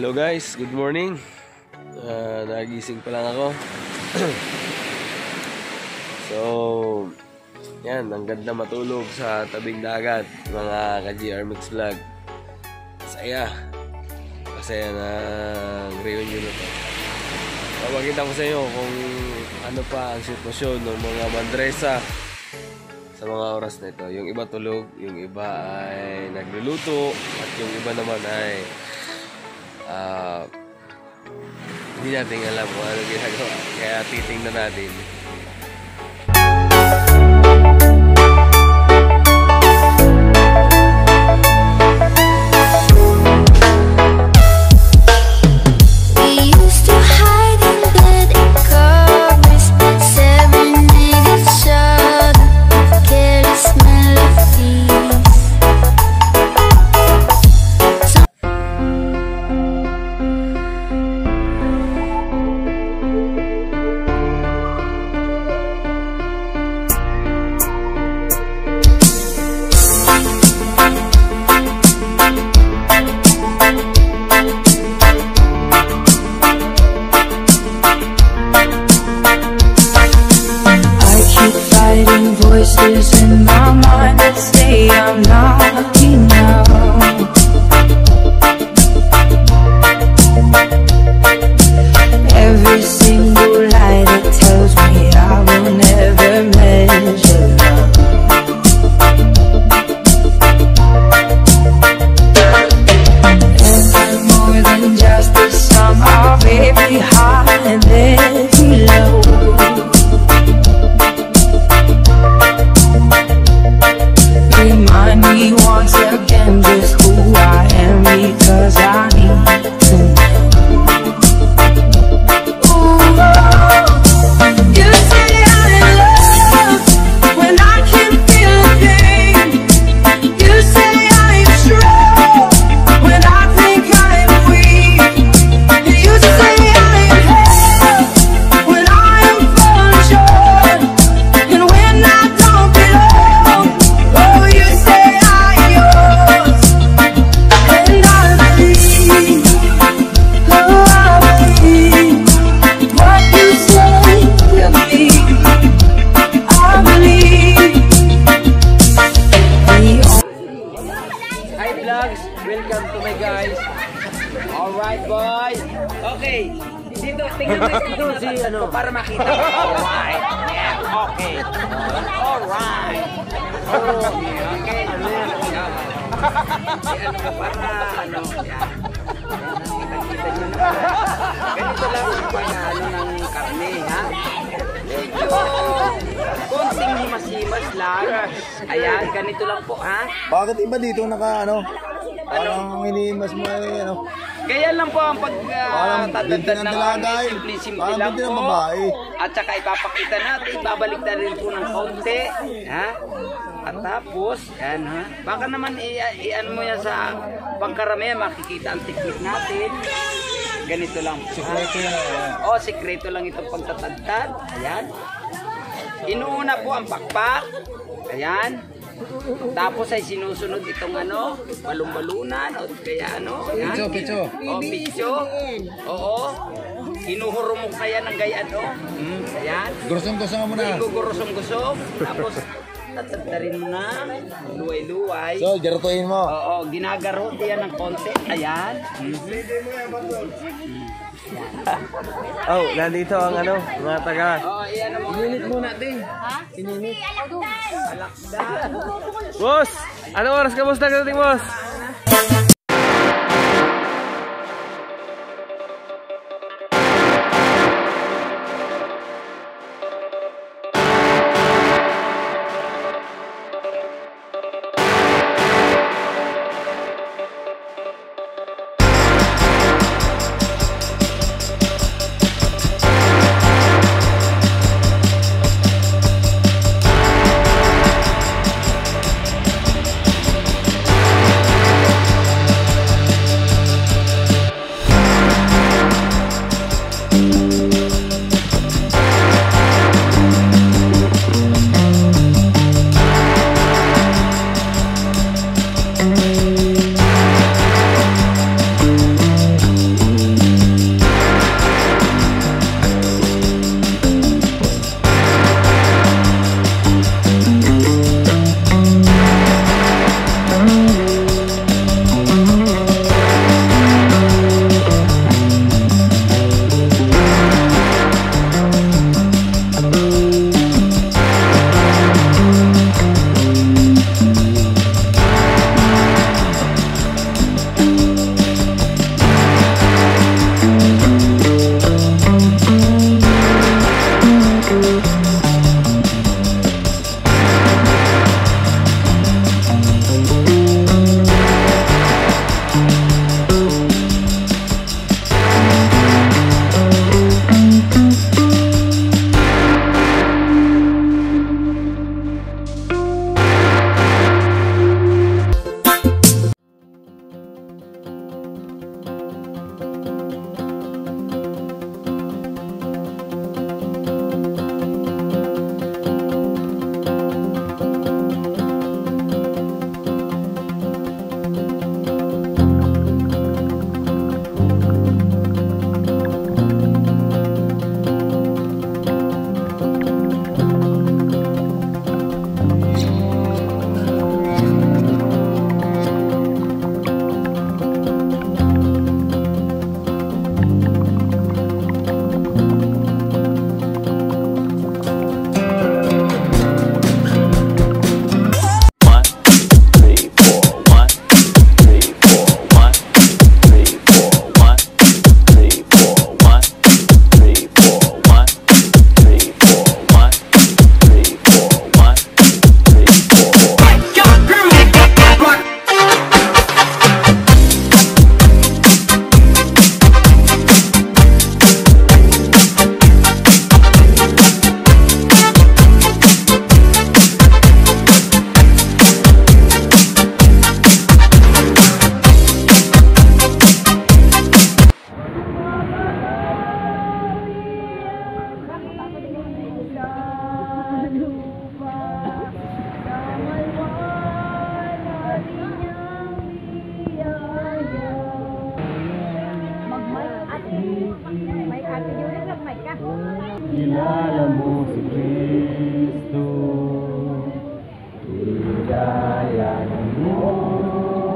Hello guys, good morning. Nagising pa lang ako. So, yan, ang ganda matulog sa tabing dagat, mga ka-GR Mix Vlog. Masaya na reunion na to. Papakita ko sa inyo kung ano pa ang sitwasyon ng mga mandresa sa mga oras na ito. Yung iba tulog, yung iba ay nagluluto, at yung iba naman ay hindi natin alam kung ano ginagawa. Kaya titingnan natin. Voices in my mind that say I'm not enough. Every single lie that tells me I will never measure love. And I'm more than just the sum of every high and every low. Remind me once again just who I am, because I need to know. Ooh, you say I'm in love when I can feel the pain. You say I'm strong when I think I'm weak. You say I'm held when I am falling short, and when I don't belong. Oh, you say I'm yours, and I believe, oh, I believe what you say to me. I believe. Hi vlogs, welcome to my guys. Alright boy. Okay, dito tingnan mo dito si ano para makita. Alright. Yeah, okay. Alright. Okay. Ano yan? Ano mo para ano? Kita nyo na. Ganito lang yung pag-ano ng karne, ha? Medyo konting himas-himas lang. Ayan, ganito lang po, ha? Bakit iba dito naka ano? Parang hinihimas mo eh, ano? Kaya lang po ang pagtatagdag ng simple lang po. Babae. At saka ipapakita natin, babalik na rin po ng konti. Ha? At tapos, yan ha. Baka naman i-ano mo yan sa pangkaramihan, makikita ang technique natin. Ganito lang. Sikreto yan. O, sikreto lang itong pagtatagtad. Ayan. Inuuna po ang pakpak. Ayan. Tapos ay sinusunod itong ano, balon-balunan o kaya ano, yan. Picho. O, picho. Oo. Hinuhuro mo kaya ng gayaan, o. Ayan. Gurusong-gusong mo na. Gurusong-gusong. Tapos tatagtarin mo na, luway-luway. So, garutuin mo. Oo, ginagarot yan ng konti. Ayan. Oh, nandito ang ano, mga taga. Oo, iyan mo. Ininit mo natin. Ha? Ininit. Alakdan. Boss! Anong oras ka, boss? Nagdating, boss? Kilala mo si Kristo, ligaya ng buhay,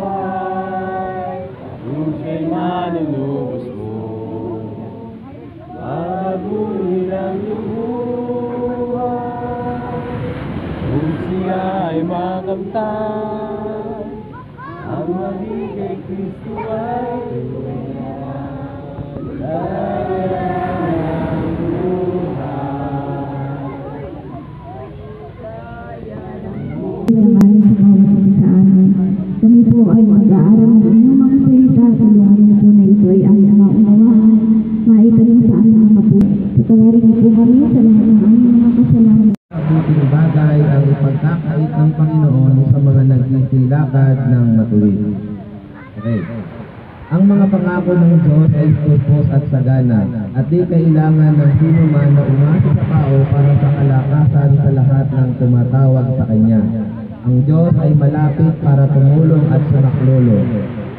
kung siya'y manunubos mo, mabuhin ang iyong buhay. Kung siya'y makamtan, ang maging kay Kristo ay kami po ay mag-aaral ng inyong mga salita. Tulungan niyo po na ito ay aming maunawaan, maitanim sa aming mga puso. Patawarin niyo po kami sa lahat ng aming mga kasalanan. Mabuting bagay ang ipagkakait ng Panginoon sa mga nagsisilakad ng matuwid. Okay. Ang mga pangako ng Diyos ay pupos at sagana, at di kailangan ng sino man na umasa sa tao para sa kalakasan sa lahat ng tumatawag sa Kanya. Ang Diyos ay malapit para tumulong at sumaklolo,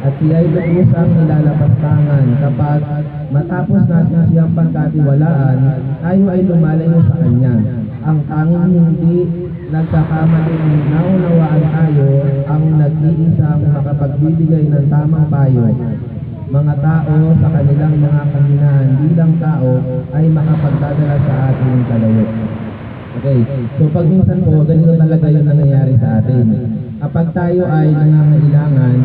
at siya ay lubusang nilalapastangan kapag matapos natin siyang pagkatiwalaan, tayo ay lumalayo sa Kanya. Ang tanging hindi nagkakamaling naunawaan tayo ang nag-iisang makapagbibigay ng tamang payo. Mga tao sa kanilang mga kahinaan bilang tao ay makapagdadala sa ating kalayo. Okay, so pag minsan po, ganito talaga yung nangyayari sa atin. Kapag tayo ay nangangailangan,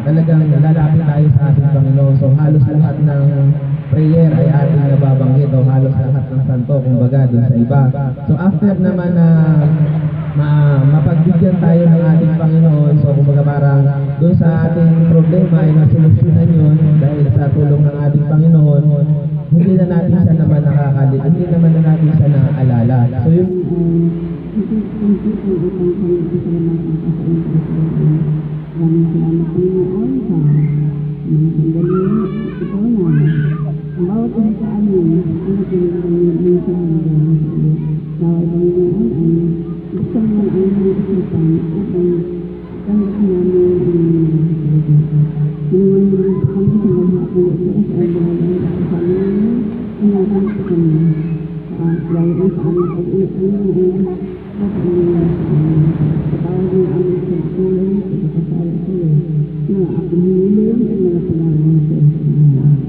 talagang lalapit tayo sa ating Panginoon. So halos lahat ng prayer ay ating nababanggit o halos lahat ng santo, kumbaga, dun sa iba. So after naman na mapagbigyan tayo ng ating Panginoon, so kumbaga parang dun sa ating problema ay nasolusyonan yun dahil sa tulong ng ating Panginoon, hindi na natin siya naman hindi naman na natin siya naaalala. So yung Maraming salamat Panginoon sa mga sandali. Ito na, ang bawat isa sa amin, ang pinagawin sa mga bawat Panginoon ay gusto mo ang mga isipan upang tanggap namin ang Panginoon mo kami sa mga po ito sa amin sa Panginoon, ingatan sa kami. Lalo sa aming pag-ulit Panginoon, Panginoon sa amin. Patawag ng aming pagtulong sa kasala sa iyo. Mga aking hinilin at mga pangalan sa iyo.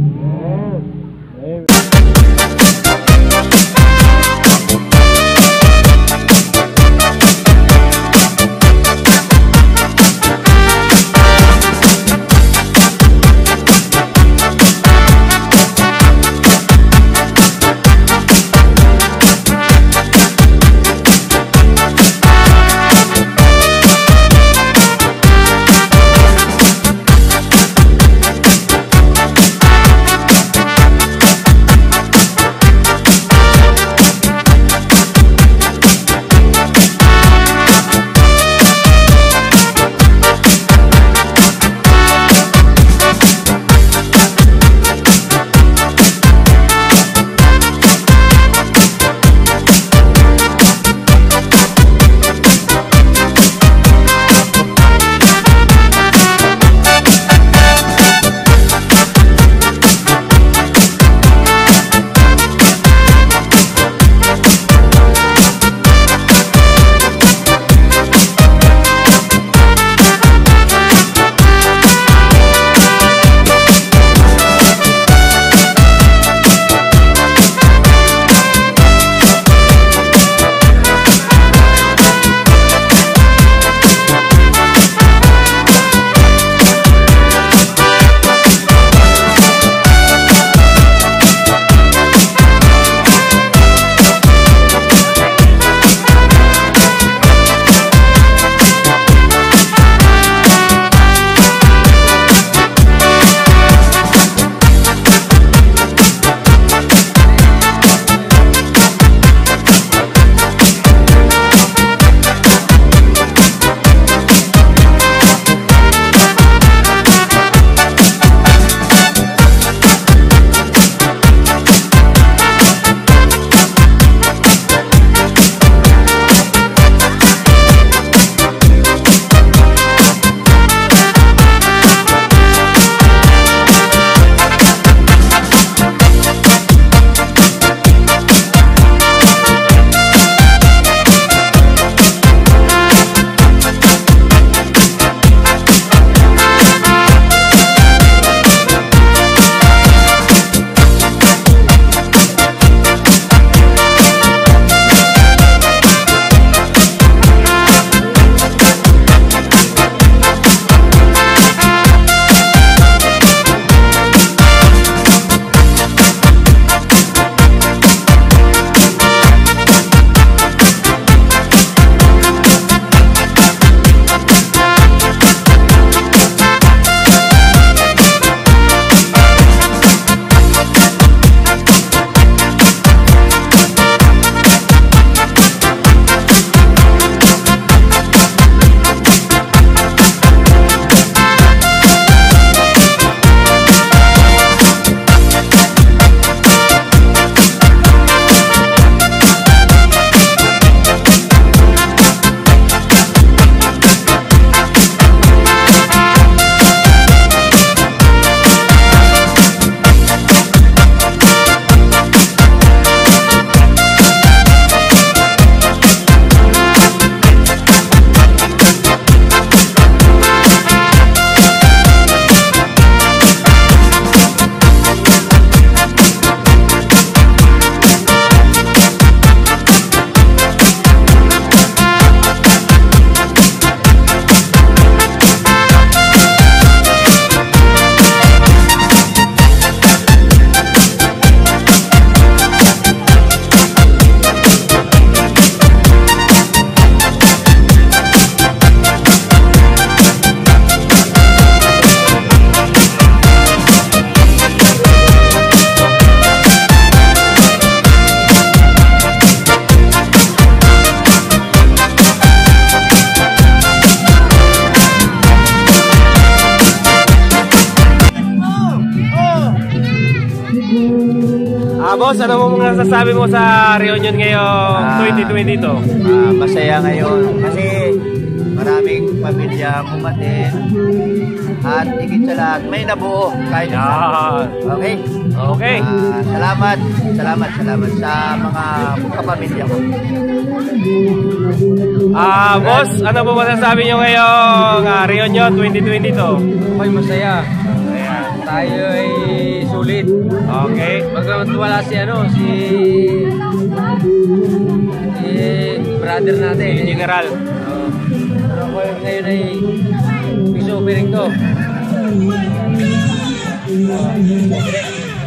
Boss, ano mo mga nasasabi mo sa reunion ngayong 2022? Masaya ngayon kasi maraming pamilya kumatin at higit sa lahat may nabuo kahit isa. Okay? Okay. Salamat sa mga kapamilya ko. Boss, ano po masasabi nyo ngayong reunion 2022? Okay, masaya. Tayo ay sulit. Okay. Bagamat wala si brother natin. Yung general. Pero ako ngayon ay piso offering to.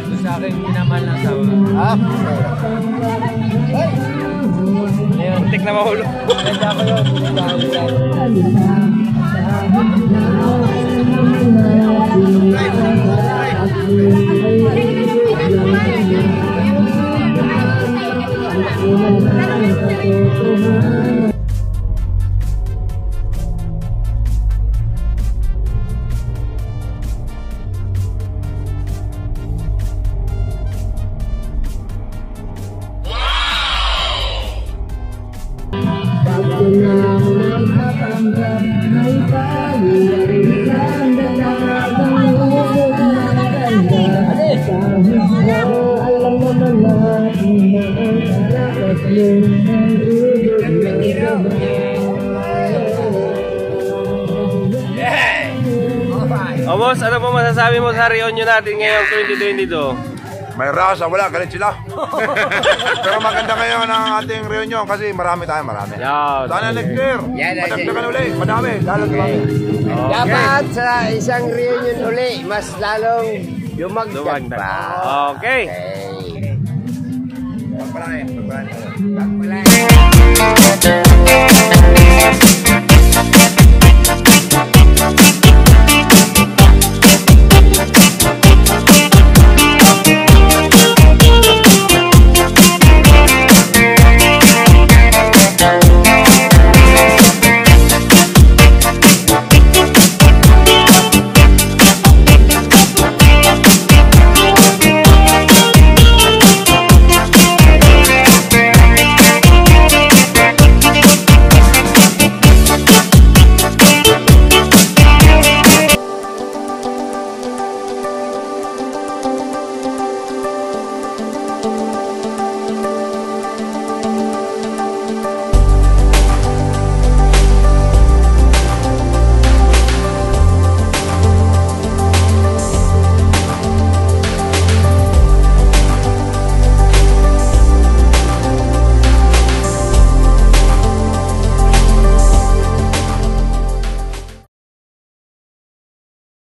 Ito sa akin, minamahal ng asawa. Tik na mahulog. Ganda ko yun. Boss, ano po masasabi mo sa reunion natin ngayong 2022? May rasa, wala, galit sila. Pero maganda ngayon ang ating reunion kasi marami tayo, marami. Sana next year, madagdagan ulit, madami, lalo dumami. Dapat sa isang reunion uli, mas lalong lumagdag pa. Okay. Pagpalain.